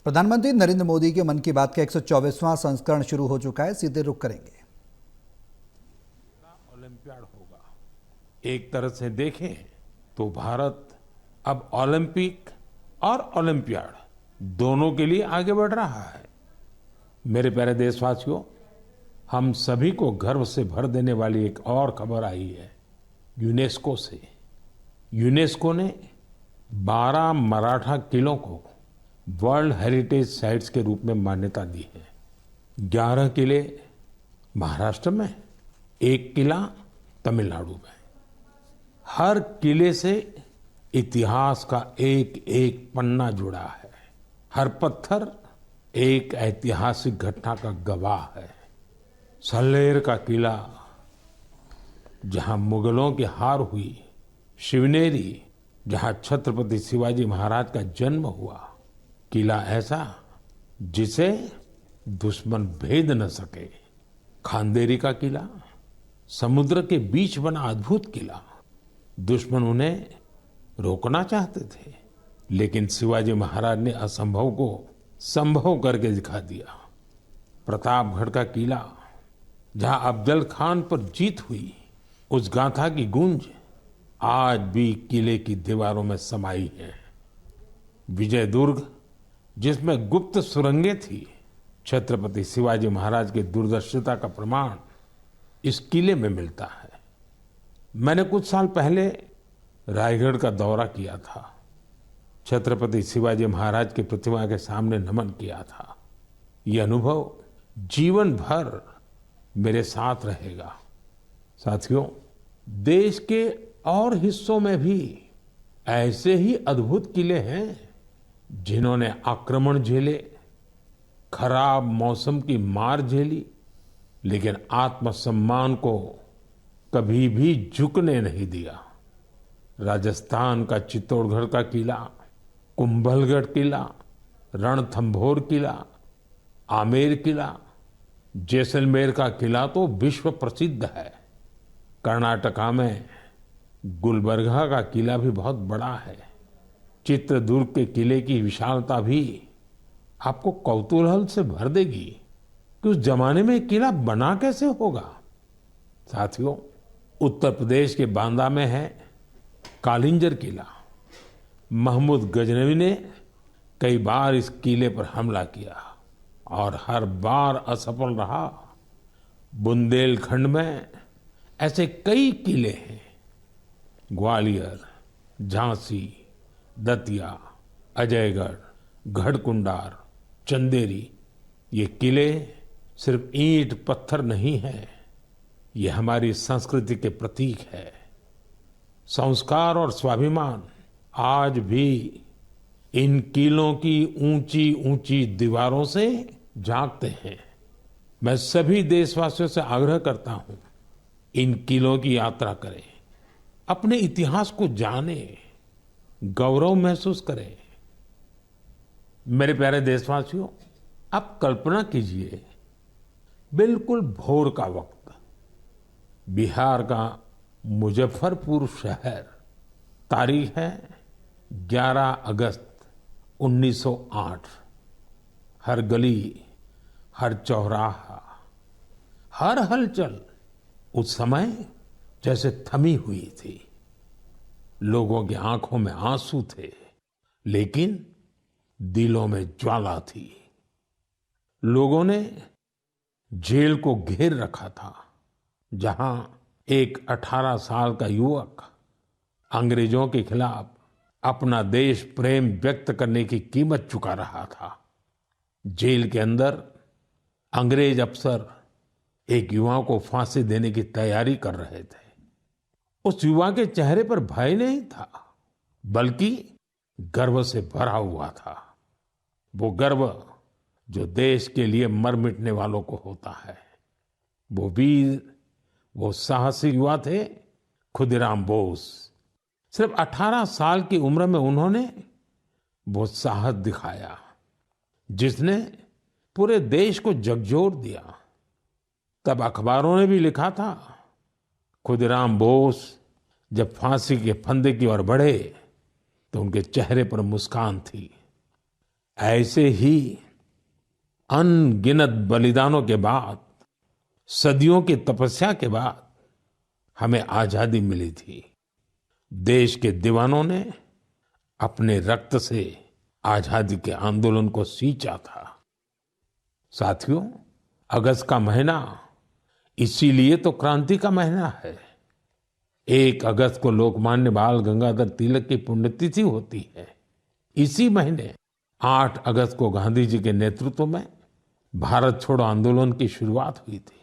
प्रधानमंत्री नरेंद्र मोदी के मन की बात का 124वां संस्करण शुरू हो चुका है। सीधे रुख करेंगे। ओलंपियाड होगा। एक तरह से देखें तो भारत अब ओलंपिक और ओलंपियाड दोनों के लिए आगे बढ़ रहा है। मेरे प्यारे देशवासियों, हम सभी को गर्व से भर देने वाली एक और खबर आई है यूनेस्को से। यूनेस्को ने 12 मराठा किलों को वर्ल्ड हेरिटेज साइट्स के रूप में मान्यता दी है। 11 किले महाराष्ट्र में, एक किला तमिलनाडु में। हर किले से इतिहास का एक एक पन्ना जुड़ा है। हर पत्थर एक ऐतिहासिक घटना का गवाह है। सल्लेर का किला, जहां मुगलों की हार हुई, शिवनेरी, जहां छत्रपति शिवाजी महाराज का जन्म हुआ, किला ऐसा जिसे दुश्मन भेद न सके। खांदेरी का किला, समुद्र के बीच बना अद्भुत किला। दुश्मन उन्हें रोकना चाहते थे, लेकिन शिवाजी महाराज ने असंभव को संभव करके दिखा दिया। प्रतापगढ़ का किला, जहां अफजल खान पर जीत हुई, उस गाथा की गूंज आज भी किले की दीवारों में समाई है। विजयदुर्ग, जिसमें गुप्त सुरंगें थी, छत्रपति शिवाजी महाराज की दूरदर्शिता का प्रमाण इस किले में मिलता है। मैंने कुछ साल पहले रायगढ़ का दौरा किया था। छत्रपति शिवाजी महाराज की प्रतिमा के सामने नमन किया था। यह अनुभव जीवन भर मेरे साथ रहेगा। साथियों, देश के और हिस्सों में भी ऐसे ही अद्भुत किले हैं जिन्होंने आक्रमण झेले, खराब मौसम की मार झेली, लेकिन आत्मसम्मान को कभी भी झुकने नहीं दिया। राजस्थान का चित्तौड़गढ़ का किला, कुंभलगढ़ किला, रणथंभौर किला, आमेर किला, जैसलमेर का किला तो विश्व प्रसिद्ध है। कर्नाटका में गुलबर्गा का किला भी बहुत बड़ा है। चित्रदुर्ग के किले की विशालता भी आपको कौतूहल से भर देगी कि उस जमाने में किला बना कैसे होगा। साथियों, उत्तर प्रदेश के बांदा में है कालिंजर किला। महमूद गजनवी ने कई बार इस किले पर हमला किया और हर बार असफल रहा। बुंदेलखंड में ऐसे कई किले हैं। ग्वालियर, झांसी, दतिया, अजयगढ़, गढ़कुंडार, चंदेरी, ये किले सिर्फ ईंट पत्थर नहीं है, ये हमारी संस्कृति के प्रतीक है। संस्कार और स्वाभिमान आज भी इन किलों की ऊंची ऊंची दीवारों से झांकते हैं। मैं सभी देशवासियों से आग्रह करता हूं, इन किलों की यात्रा करें, अपने इतिहास को जानें, गौरव महसूस करें। मेरे प्यारे देशवासियों, आप कल्पना कीजिए, बिल्कुल भोर का वक्त, बिहार का मुजफ्फरपुर शहर, तारीख है 11 अगस्त 1908। हर गली, हर चौराहा, हर हलचल उस समय जैसे थमी हुई थी। लोगों की आंखों में आंसू थे, लेकिन दिलों में ज्वाला थी। लोगों ने जेल को घेर रखा था, जहां एक 18 साल का युवक अंग्रेजों के खिलाफ अपना देश प्रेम व्यक्त करने की कीमत चुका रहा था। जेल के अंदर अंग्रेज अफसर एक युवा को फांसी देने की तैयारी कर रहे थे। उस युवा के चेहरे पर भय नहीं था, बल्कि गर्व से भरा हुआ था। वो गर्व जो देश के लिए मर मिटने वालों को होता है। वो वीर, वो साहसी युवा थे खुदीराम बोस। सिर्फ 18 साल की उम्र में उन्होंने वो साहस दिखाया जिसने पूरे देश को झकझोर दिया। तब अखबारों ने भी लिखा था, खुदीराम बोस जब फांसी के फंदे की ओर बढ़े तो उनके चेहरे पर मुस्कान थी। ऐसे ही अनगिनत बलिदानों के बाद, सदियों की तपस्या के बाद हमें आजादी मिली थी। देश के दीवानों ने अपने रक्त से आजादी के आंदोलन को सींचा था। साथियों, अगस्त का महीना इसीलिए तो क्रांति का महीना है। 1 अगस्त को लोकमान्य बाल गंगाधर तिलक की पुण्यतिथि होती है। इसी महीने 8 अगस्त को गांधी जी के नेतृत्व में भारत छोड़ो आंदोलन की शुरुआत हुई थी।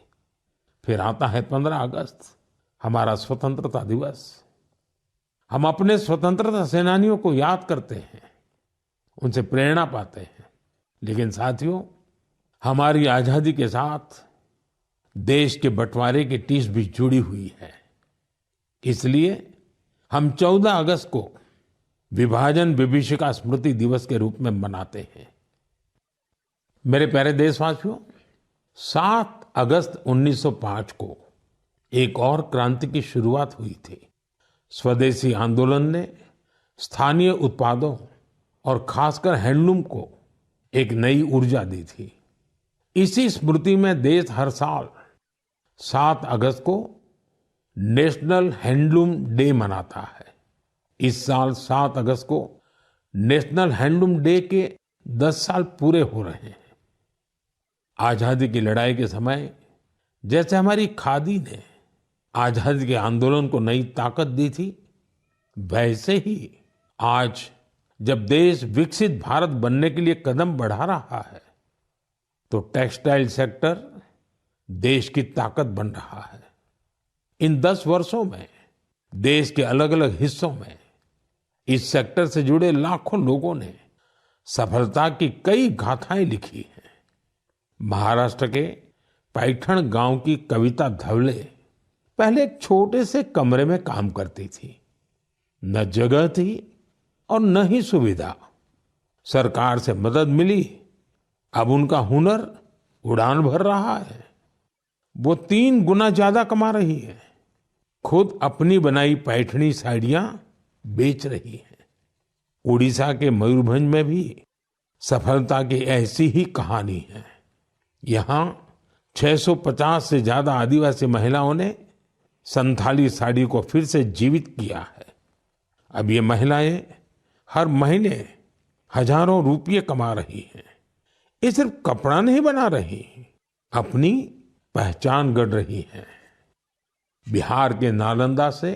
फिर आता है 15 अगस्त, हमारा स्वतंत्रता दिवस। हम अपने स्वतंत्रता सेनानियों को याद करते हैं, उनसे प्रेरणा पाते हैं। लेकिन साथियों, हमारी आजादी के साथ देश के बंटवारे की टीस भी जुड़ी हुई है। इसलिए हम 14 अगस्त को विभाजन विभीषिका स्मृति दिवस के रूप में मनाते हैं। मेरे प्यारे देशवासियों, 7 अगस्त 1905 को एक और क्रांति की शुरुआत हुई थी। स्वदेशी आंदोलन ने स्थानीय उत्पादों और खासकर हैंडलूम को एक नई ऊर्जा दी थी। इसी स्मृति में देश हर साल 7 अगस्त को नेशनल हैंडलूम डे मनाता है। इस साल 7 अगस्त को नेशनल हैंडलूम डे के 10 साल पूरे हो रहे हैं। आजादी की लड़ाई के समय जैसे हमारी खादी ने आजादी के आंदोलन को नई ताकत दी थी, वैसे ही आज जब देश विकसित भारत बनने के लिए कदम बढ़ा रहा है, तो टेक्सटाइल सेक्टर देश की ताकत बन रहा है। इन 10 वर्षों में देश के अलग अलग हिस्सों में इस सेक्टर से जुड़े लाखों लोगों ने सफलता की कई गाथाएं लिखी हैं। महाराष्ट्र के पैठण गांव की कविता धवले पहले एक छोटे से कमरे में काम करती थी। न जगह थी और न ही सुविधा। सरकार से मदद मिली, अब उनका हुनर उड़ान भर रहा है। वो 3 गुना ज्यादा कमा रही है। खुद अपनी बनाई पैठणी साड़ियां बेच रही है। उड़ीसा के मयूरभंज में भी सफलता की ऐसी ही कहानी है। यहाँ 650 से ज्यादा आदिवासी महिलाओं ने संथाली साड़ी को फिर से जीवित किया है। अब ये महिलाएं हर महीने हजारों रुपये कमा रही हैं। ये सिर्फ कपड़ा नहीं बना रही, अपनी पहचान गढ़ रही हैं। बिहार के नालंदा से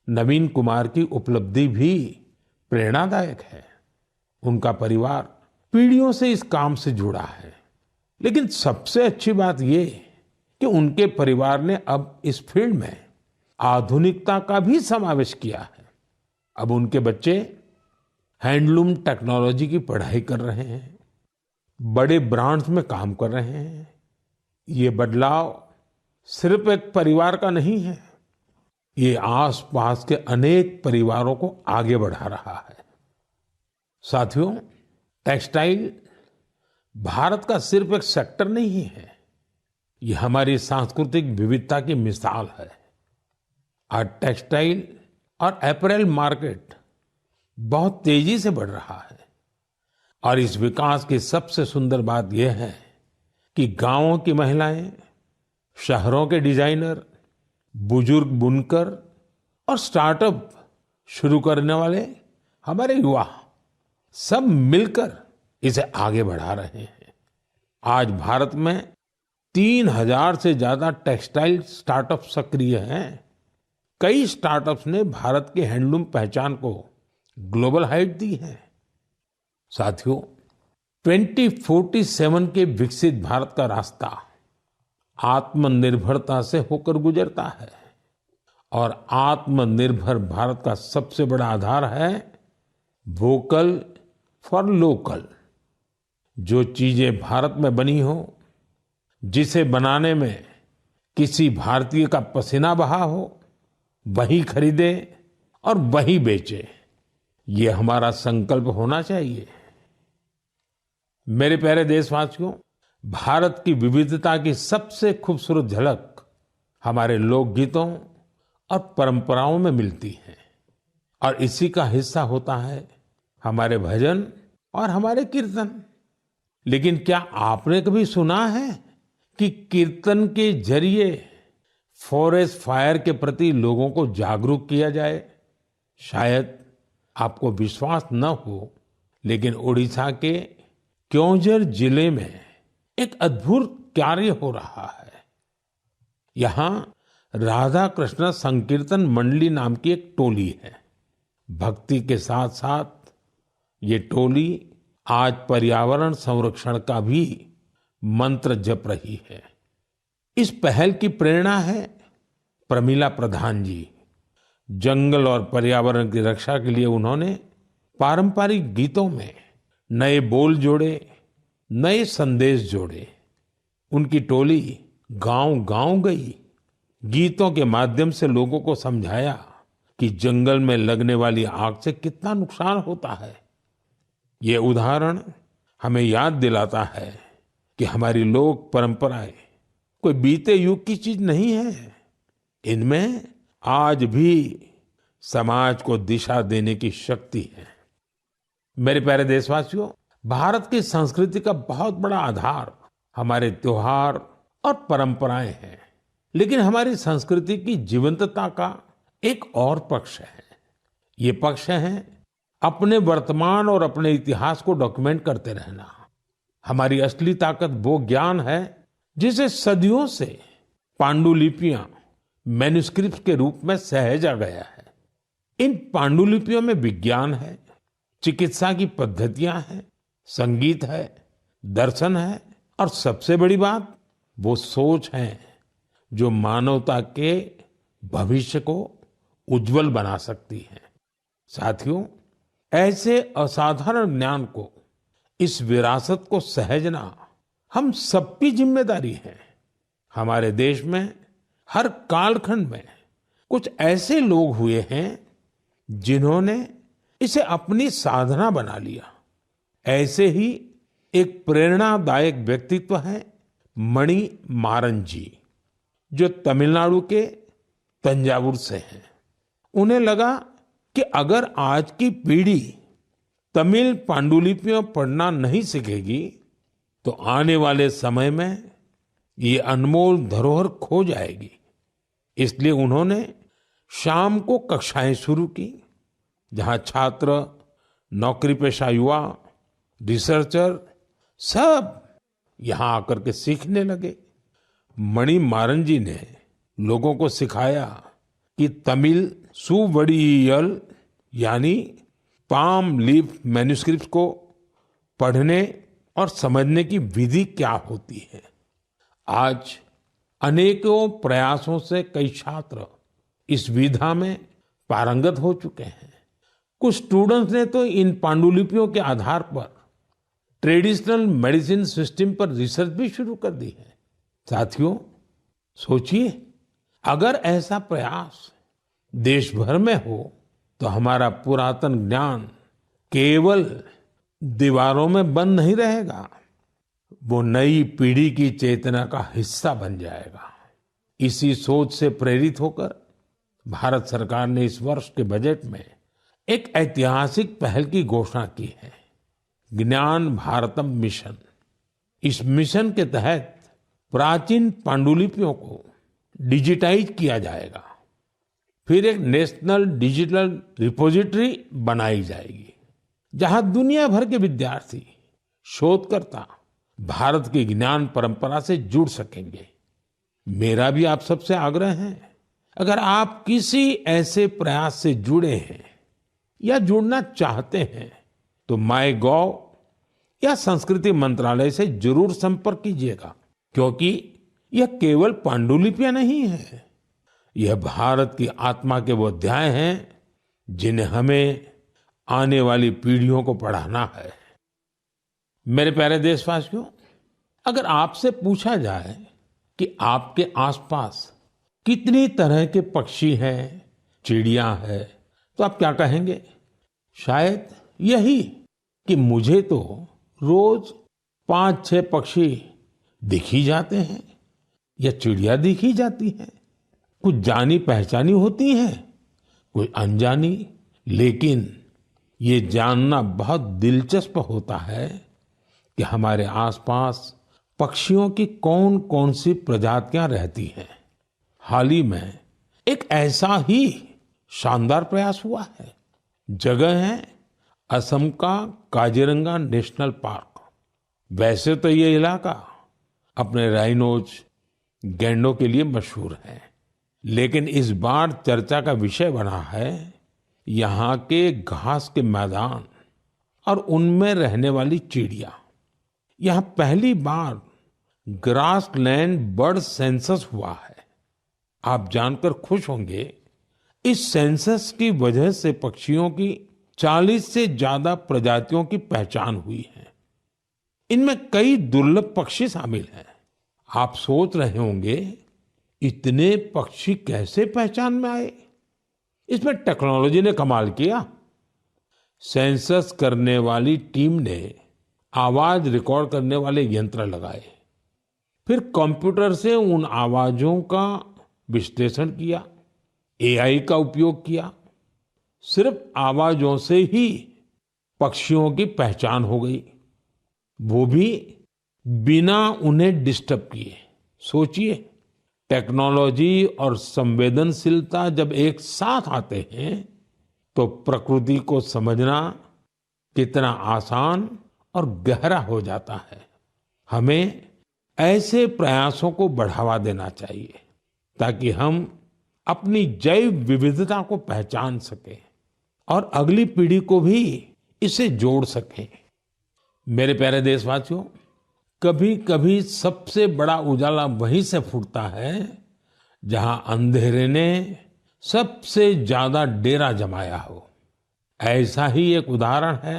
नवीन कुमार की उपलब्धि भी प्रेरणादायक है। उनका परिवार पीढ़ियों से इस काम से जुड़ा है। लेकिन सबसे अच्छी बात ये कि उनके परिवार ने अब इस फील्ड में आधुनिकता का भी समावेश किया है। अब उनके बच्चे हैंडलूम टेक्नोलॉजी की पढ़ाई कर रहे हैं, बड़े ब्रांड्स में काम कर रहे हैं। ये बदलाव सिर्फ एक परिवार का नहीं है, ये आसपास के अनेक परिवारों को आगे बढ़ा रहा है। साथियों, टेक्सटाइल भारत का सिर्फ एक सेक्टर नहीं है, ये हमारी सांस्कृतिक विविधता की मिसाल है। आज टेक्सटाइल और अपैरेल मार्केट बहुत तेजी से बढ़ रहा है और इस विकास की सबसे सुंदर बात यह है कि गांवों की महिलाएं, शहरों के डिजाइनर, बुजुर्ग बुनकर और स्टार्टअप शुरू करने वाले हमारे युवा सब मिलकर इसे आगे बढ़ा रहे हैं। आज भारत में 3000 से ज्यादा टेक्सटाइल स्टार्टअप सक्रिय हैं। कई स्टार्टअप्स ने भारत के हैंडलूम पहचान को ग्लोबल हाइट दी है। साथियों, 2047 के विकसित भारत का रास्ता आत्मनिर्भरता से होकर गुजरता है और आत्मनिर्भर भारत का सबसे बड़ा आधार है वोकल फॉर लोकल। जो चीजें भारत में बनी हो, जिसे बनाने में किसी भारतीय का पसीना बहा हो, वही खरीदे और वही बेचे, ये हमारा संकल्प होना चाहिए। मेरे प्यारे देशवासियों, भारत की विविधता की सबसे खूबसूरत झलक हमारे लोकगीतों और परंपराओं में मिलती है और इसी का हिस्सा होता है हमारे भजन और हमारे कीर्तन। लेकिन क्या आपने कभी सुना है कि कीर्तन के जरिए फॉरेस्ट फायर के प्रति लोगों को जागरूक किया जाए? शायद आपको विश्वास न हो, लेकिन ओडिशा के क्योंझर जिले में एक अद्भुत कार्य हो रहा है। यहाँ राधा कृष्ण संकीर्तन मंडली नाम की एक टोली है। भक्ति के साथ साथ ये टोली आज पर्यावरण संरक्षण का भी मंत्र जप रही है। इस पहल की प्रेरणा है प्रमिला प्रधान जी। जंगल और पर्यावरण की रक्षा के लिए उन्होंने पारंपरिक गीतों में नए बोल जोड़े, नए संदेश जोड़े। उनकी टोली गांव-गांव गई, गीतों के माध्यम से लोगों को समझाया कि जंगल में लगने वाली आग से कितना नुकसान होता है। ये उदाहरण हमें याद दिलाता है कि हमारी लोक परंपराएं कोई बीते युग की चीज नहीं है। इनमें आज भी समाज को दिशा देने की शक्ति है। मेरे प्यारे देशवासियों, भारत की संस्कृति का बहुत बड़ा आधार हमारे त्योहार और परंपराएं हैं। लेकिन हमारी संस्कृति की जीवंतता का एक और पक्ष है। ये पक्ष है अपने वर्तमान और अपने इतिहास को डॉक्यूमेंट करते रहना। हमारी असली ताकत वो ज्ञान है जिसे सदियों से पांडुलिपियां, मैन्युस्क्रिप्ट के रूप में सहेजा गया है। इन पांडुलिपियों में विज्ञान है, चिकित्सा की पद्धतियां हैं, संगीत है, दर्शन है और सबसे बड़ी बात वो सोच है जो मानवता के भविष्य को उज्जवल बना सकती है। साथियों, ऐसे असाधारण ज्ञान को, इस विरासत को सहेजना हम सबकी जिम्मेदारी है। हमारे देश में हर कालखंड में कुछ ऐसे लोग हुए हैं जिन्होंने इसे अपनी साधना बना लिया। ऐसे ही एक प्रेरणादायक व्यक्तित्व है मणि मारन जी, जो तमिलनाडु के तंजावुर से हैं। उन्हें लगा कि अगर आज की पीढ़ी तमिल पांडुलिपियां पढ़ना नहीं सीखेगी तो आने वाले समय में ये अनमोल धरोहर खो जाएगी। इसलिए उन्होंने शाम को कक्षाएं शुरू की, जहां छात्र, नौकरी पेशा युवा, रिसर्चर सब यहां आकर के सीखने लगे। मणि मारन जी ने लोगों को सिखाया कि तमिल सुवड़ियल यानी पाम लीफ मैन्युस्क्रिप्ट को पढ़ने और समझने की विधि क्या होती है। आज अनेकों प्रयासों से कई छात्र इस विधा में पारंगत हो चुके हैं। कुछ स्टूडेंट्स ने तो इन पांडुलिपियों के आधार पर ट्रेडिशनल मेडिसिन सिस्टम पर रिसर्च भी शुरू कर दी है। साथियों, सोचिए, अगर ऐसा प्रयास देश भर में हो तो हमारा पुरातन ज्ञान केवल दीवारों में बंद नहीं रहेगा, वो नई पीढ़ी की चेतना का हिस्सा बन जाएगा। इसी सोच से प्रेरित होकर भारत सरकार ने इस वर्ष के बजट में एक ऐतिहासिक पहल की घोषणा की है, ज्ञान भारतम मिशन। इस मिशन के तहत प्राचीन पांडुलिपियों को डिजिटाइज किया जाएगा। फिर एक नेशनल डिजिटल रिपोजिटरी बनाई जाएगी, जहां दुनिया भर के विद्यार्थी, शोधकर्ता भारत की ज्ञान परंपरा से जुड़ सकेंगे। मेरा भी आप सबसे आग्रह है, अगर आप किसी ऐसे प्रयास से जुड़े हैं या जुड़ना चाहते हैं तो MyGov या संस्कृति मंत्रालय से जरूर संपर्क कीजिएगा, क्योंकि यह केवल पांडुलिपियां नहीं है, यह भारत की आत्मा के वो अध्याय हैं जिन्हें हमें आने वाली पीढ़ियों को पढ़ाना है। मेरे प्यारे देशवासियों, अगर आपसे पूछा जाए कि आपके आसपास कितनी तरह के पक्षी हैं, चिड़िया है, तो आप क्या कहेंगे? शायद यही कि मुझे तो रोज 5-6 पक्षी दिख ही जाते हैं या चिड़िया दिख ही जाती है। कुछ जानी पहचानी होती हैं, कोई अनजानी, लेकिन ये जानना बहुत दिलचस्प होता है कि हमारे आसपास पक्षियों की कौन कौन सी प्रजातियां रहती हैं। हाल ही में एक ऐसा ही शानदार प्रयास हुआ है। जगह है असम का काजीरंगा नेशनल पार्क। वैसे तो ये इलाका अपने राइनोज, गैंडों के लिए मशहूर है, लेकिन इस बार चर्चा का विषय बना है यहाँ के घास के मैदान और उनमें रहने वाली चिड़िया। यहाँ पहली बार ग्रासलैंड बर्ड सेंसस हुआ है। आप जानकर खुश होंगे, इस सेंसस की वजह से पक्षियों की 40 से ज्यादा प्रजातियों की पहचान हुई है। इनमें कई दुर्लभ पक्षी शामिल हैं। आप सोच रहे होंगे, इतने पक्षी कैसे पहचान में आए? इसमें टेक्नोलॉजी ने कमाल किया। सेंसस करने वाली टीम ने आवाज रिकॉर्ड करने वाले यंत्र लगाए, फिर कंप्यूटर से उन आवाजों का विश्लेषण किया, एआई का उपयोग किया। सिर्फ आवाजों से ही पक्षियों की पहचान हो गई, वो भी बिना उन्हें डिस्टर्ब किए। सोचिए, टेक्नोलॉजी और संवेदनशीलता जब एक साथ आते हैं तो प्रकृति को समझना कितना आसान और गहरा हो जाता है। हमें ऐसे प्रयासों को बढ़ावा देना चाहिए ताकि हम अपनी जैव विविधता को पहचान सकें और अगली पीढ़ी को भी इसे जोड़ सकें। मेरे प्यारे देशवासियों, कभी कभी सबसे बड़ा उजाला वहीं से फूटता है जहां अंधेरे ने सबसे ज्यादा डेरा जमाया हो। ऐसा ही एक उदाहरण है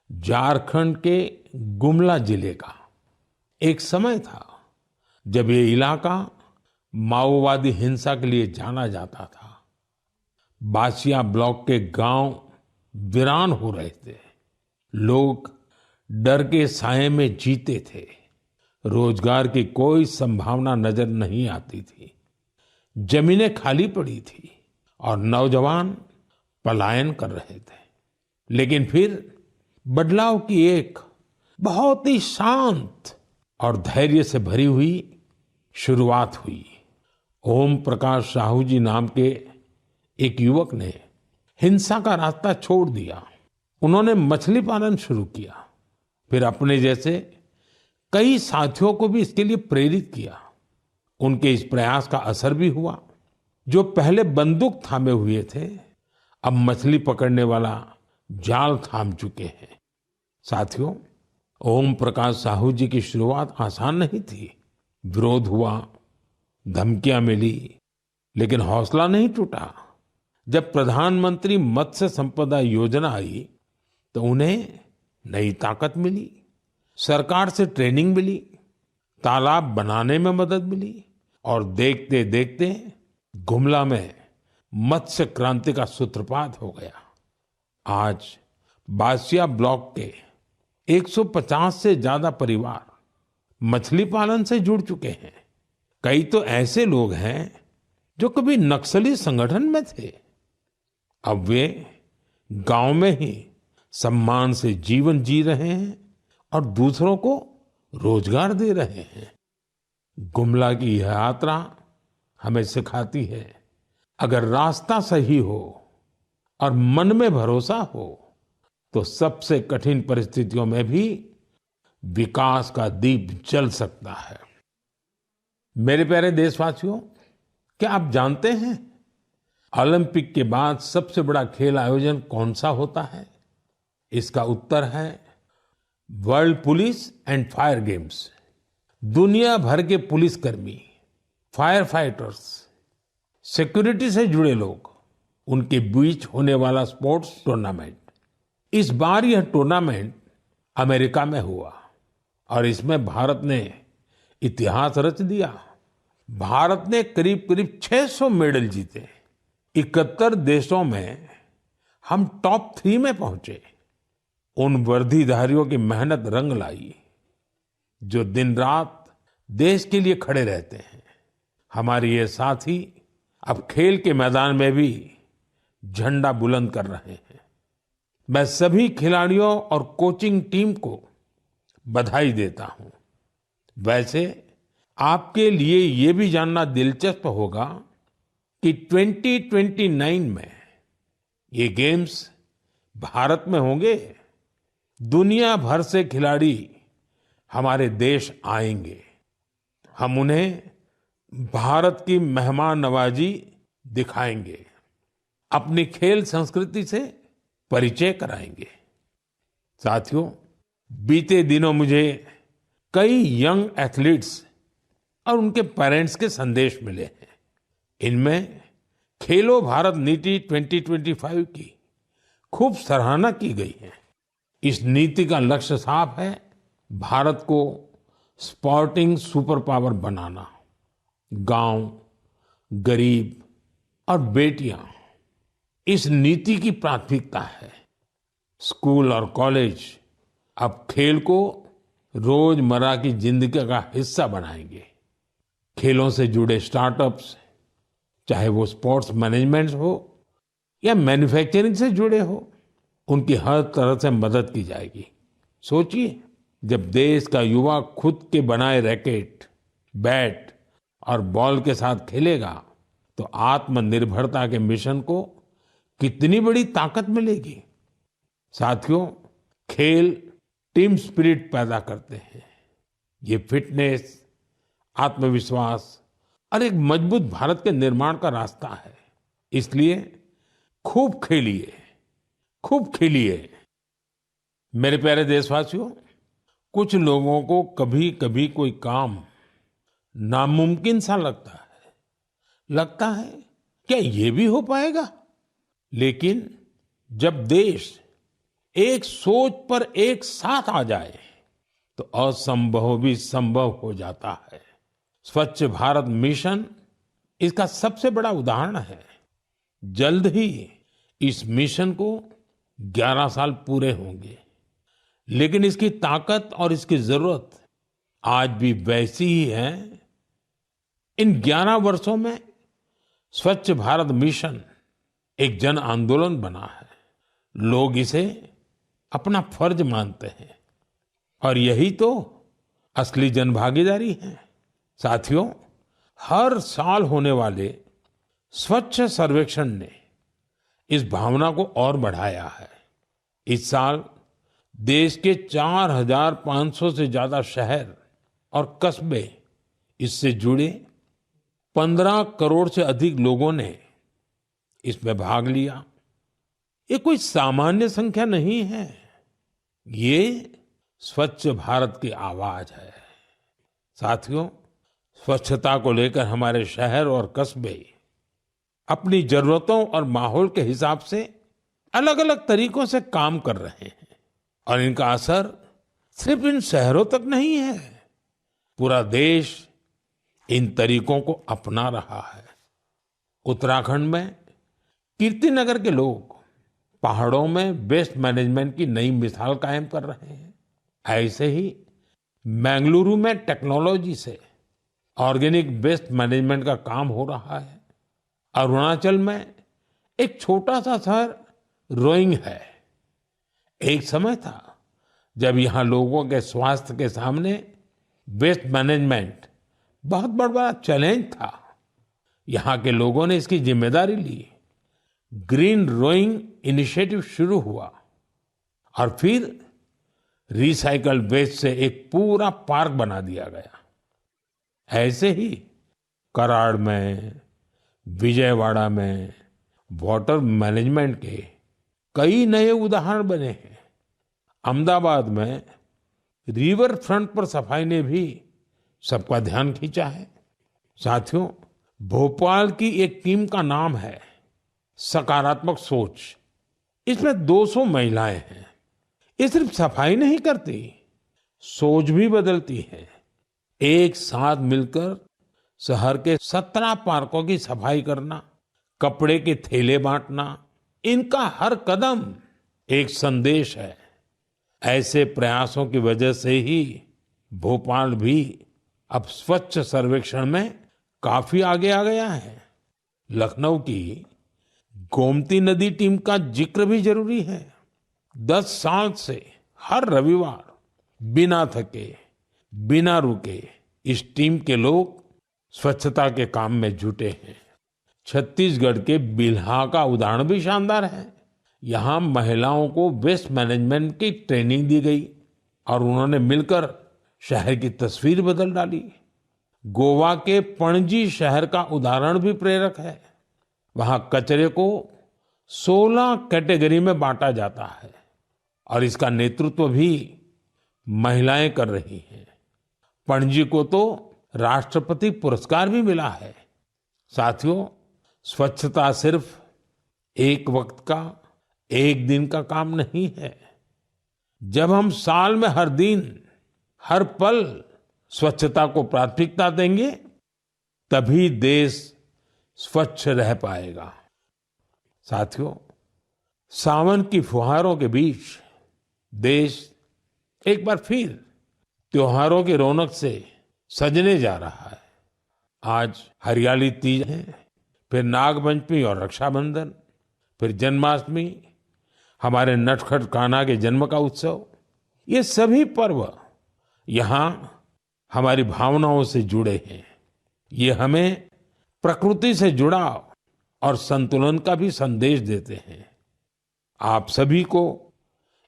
झारखंड के गुमला जिले का। एक समय था जब ये इलाका माओवादी हिंसा के लिए जाना जाता था। बासिया ब्लॉक के गांव वीरान हो रहे थे। लोग डर के साये में जीते थे। रोजगार की कोई संभावना नजर नहीं आती थी। जमीनें खाली पड़ी थी और नौजवान पलायन कर रहे थे। लेकिन फिर बदलाव की एक बहुत ही शांत और धैर्य से भरी हुई शुरुआत हुई। ओम प्रकाश साहू जी नाम के एक युवक ने हिंसा का रास्ता छोड़ दिया। उन्होंने मछली पालन शुरू किया, फिर अपने जैसे कई साथियों को भी इसके लिए प्रेरित किया। उनके इस प्रयास का असर भी हुआ। जो पहले बंदूक थामे हुए थे, अब मछली पकड़ने वाला जाल थाम चुके हैं। साथियों, ओम प्रकाश साहू जी की शुरुआत आसान नहीं थी। विरोध हुआ, धमकियां मिली, लेकिन हौसला नहीं टूटा। जब प्रधानमंत्री मत्स्य संपदा योजना आई तो उन्हें नई ताकत मिली, सरकार से ट्रेनिंग मिली, तालाब बनाने में मदद मिली और देखते देखते गुमला में मत्स्य क्रांति का सूत्रपात हो गया। आज बासिया ब्लॉक के 150 से ज्यादा परिवार मछली पालन से जुड़ चुके हैं। कई तो ऐसे लोग हैं जो कभी नक्सली संगठन में थे, अब वे गांव में ही सम्मान से जीवन जी रहे हैं और दूसरों को रोजगार दे रहे हैं। गुमला की यह यात्रा हमें सिखाती है, अगर रास्ता सही हो और मन में भरोसा हो तो सबसे कठिन परिस्थितियों में भी विकास का दीप जल सकता है। मेरे प्यारे देशवासियों, क्या आप जानते हैं ओलंपिक के बाद सबसे बड़ा खेल आयोजन कौन सा होता है? इसका उत्तर है world police and fire games. दुनिया भर के पुलिसकर्मी, फायर फाइटर्स, सिक्योरिटी से जुड़े लोग, उनके बीच होने वाला स्पोर्ट्स टूर्नामेंट। इस बार यह टूर्नामेंट अमेरिका में हुआ और इसमें भारत ने इतिहास रच दिया। भारत ने करीब करीब 600 मेडल जीते। 71 देशों में हम टॉप 3 में पहुंचे। उन वर्दीधारियों की मेहनत रंग लाई जो दिन रात देश के लिए खड़े रहते हैं। हमारे ये साथी अब खेल के मैदान में भी झंडा बुलंद कर रहे हैं। मैं सभी खिलाड़ियों और कोचिंग टीम को बधाई देता हूं। वैसे आपके लिए ये भी जानना दिलचस्प होगा कि 2029 में ये गेम्स भारत में होंगे। दुनिया भर से खिलाड़ी हमारे देश आएंगे। हम उन्हें भारत की मेहमान नवाजी दिखाएंगे, अपनी खेल संस्कृति से परिचय कराएंगे। साथियों, बीते दिनों मुझे कई यंग एथलीट्स और उनके पेरेंट्स के संदेश मिले हैं। इनमें खेलो भारत नीति 2025 की खूब सराहना की गई है। इस नीति का लक्ष्य साफ है, भारत को स्पोर्टिंग सुपर पावर बनाना। गांव, गरीब और बेटियां इस नीति की प्राथमिकता है। स्कूल और कॉलेज अब खेल को रोजमर्रा की जिंदगी का हिस्सा बनाएंगे। खेलों से जुड़े स्टार्टअप्स, चाहे वो स्पोर्ट्स मैनेजमेंट हो या मैन्युफैक्चरिंग से जुड़े हो, उनकी हर तरह से मदद की जाएगी। सोचिए, जब देश का युवा खुद के बनाए रैकेट, बैट और बॉल के साथ खेलेगा तो आत्मनिर्भरता के मिशन को कितनी बड़ी ताकत मिलेगी। साथियों, खेल टीम स्पिरिट पैदा करते हैं। ये फिटनेस, आत्मविश्वास और एक मजबूत भारत के निर्माण का रास्ता है। इसलिए खूब खेलिए, खूब खेलिए। मेरे प्यारे देशवासियों, कुछ लोगों को कभी कभी कोई काम नामुमकिन सा लगता है क्या ये भी हो पाएगा। लेकिन जब देश एक सोच पर एक साथ आ जाए तो असंभव भी संभव हो जाता है। स्वच्छ भारत मिशन इसका सबसे बड़ा उदाहरण है। जल्द ही इस मिशन को 11 साल पूरे होंगे, लेकिन इसकी ताकत और इसकी जरूरत आज भी वैसी ही है। इन 11 वर्षों में स्वच्छ भारत मिशन एक जन आंदोलन बना है। लोग इसे अपना फर्ज मानते हैं और यही तो असली जनभागीदारी है। साथियों, हर साल होने वाले स्वच्छ सर्वेक्षण ने इस भावना को और बढ़ाया है। इस साल देश के 4,500 से ज्यादा शहर और कस्बे इससे जुड़े 15 करोड़ से अधिक लोगों ने इसमें भाग लिया। ये कोई सामान्य संख्या नहीं है, ये स्वच्छ भारत की आवाज है। साथियों, स्वच्छता को लेकर हमारे शहर और कस्बे अपनी जरूरतों और माहौल के हिसाब से अलग अलग तरीकों से काम कर रहे हैं और इनका असर सिर्फ इन शहरों तक नहीं है, पूरा देश इन तरीकों को अपना रहा है। उत्तराखंड में कीर्तिनगर के लोग पहाड़ों में वेस्ट मैनेजमेंट की नई मिसाल कायम कर रहे हैं। ऐसे ही बेंगलुरु में टेक्नोलॉजी से ऑर्गेनिक वेस्ट मैनेजमेंट का काम हो रहा है। अरुणाचल में एक छोटा सा शहर रोइंग है। एक समय था जब यहाँ लोगों के स्वास्थ्य के सामने वेस्ट मैनेजमेंट बहुत बड़ा चैलेंज था। यहाँ के लोगों ने इसकी जिम्मेदारी ली। ग्रीन रोइंग इनिशिएटिव शुरू हुआ और फिर रिसाइकल वेस्ट से एक पूरा पार्क बना दिया गया। ऐसे ही कराड़ में, विजयवाड़ा में वाटर मैनेजमेंट के कई नए उदाहरण बने हैं। अहमदाबाद में रिवर फ्रंट पर सफाई ने भी सबका ध्यान खींचा है। साथियों, भोपाल की एक टीम का नाम है सकारात्मक सोच। इसमें 200 महिलाएं हैं। ये सिर्फ सफाई नहीं करती, सोच भी बदलती है। एक साथ मिलकर शहर के 17 पार्कों की सफाई करना, कपड़े के थैले बांटना, इनका हर कदम एक संदेश है। ऐसे प्रयासों की वजह से ही भोपाल भी अब स्वच्छ सर्वेक्षण में काफी आगे आ गया है। लखनऊ की गोमती नदी टीम का जिक्र भी जरूरी है। 10 साल से हर रविवार बिना थके, बिना रुके इस टीम के लोग स्वच्छता के काम में जुटे हैं। छत्तीसगढ़ के बिल्हा का उदाहरण भी शानदार है। यहाँ महिलाओं को वेस्ट मैनेजमेंट की ट्रेनिंग दी गई और उन्होंने मिलकर शहर की तस्वीर बदल डाली। गोवा के पणजी शहर का उदाहरण भी प्रेरक है। वहां कचरे को 16 कैटेगरी में बांटा जाता है और इसका नेतृत्व भी महिलाएं कर रही हैं। पणजी को तो राष्ट्रपति पुरस्कार भी मिला है। साथियों, स्वच्छता सिर्फ एक वक्त का, एक दिन का काम नहीं है। जब हम साल में हर दिन, हर पल स्वच्छता को प्राथमिकता देंगे, तभी देश स्वच्छ रह पाएगा। साथियों, सावन की फुहारों के बीच देश एक बार फिर त्योहारों की रौनक से सजने जा रहा है। आज हरियाली तीज है, फिर नागपंचमी और रक्षाबंधन, फिर जन्माष्टमी, हमारे नटखट कान्हा के जन्म का उत्सव। ये सभी पर्व यहाँ हमारी भावनाओं से जुड़े हैं। ये हमें प्रकृति से जुड़ाव और संतुलन का भी संदेश देते हैं। आप सभी को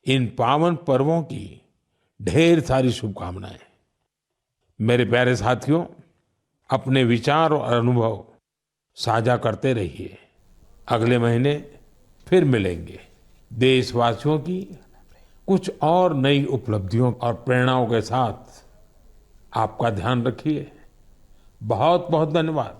इन पावन पर्वों की ढेर सारी शुभकामनाएं। मेरे प्यारे साथियों, अपने विचार और अनुभव साझा करते रहिए। अगले महीने फिर मिलेंगे। देशवासियों की कुछ और नई उपलब्धियों और प्रेरणाओं के साथ आपका ध्यान रखिए। बहुत बहुत धन्यवाद।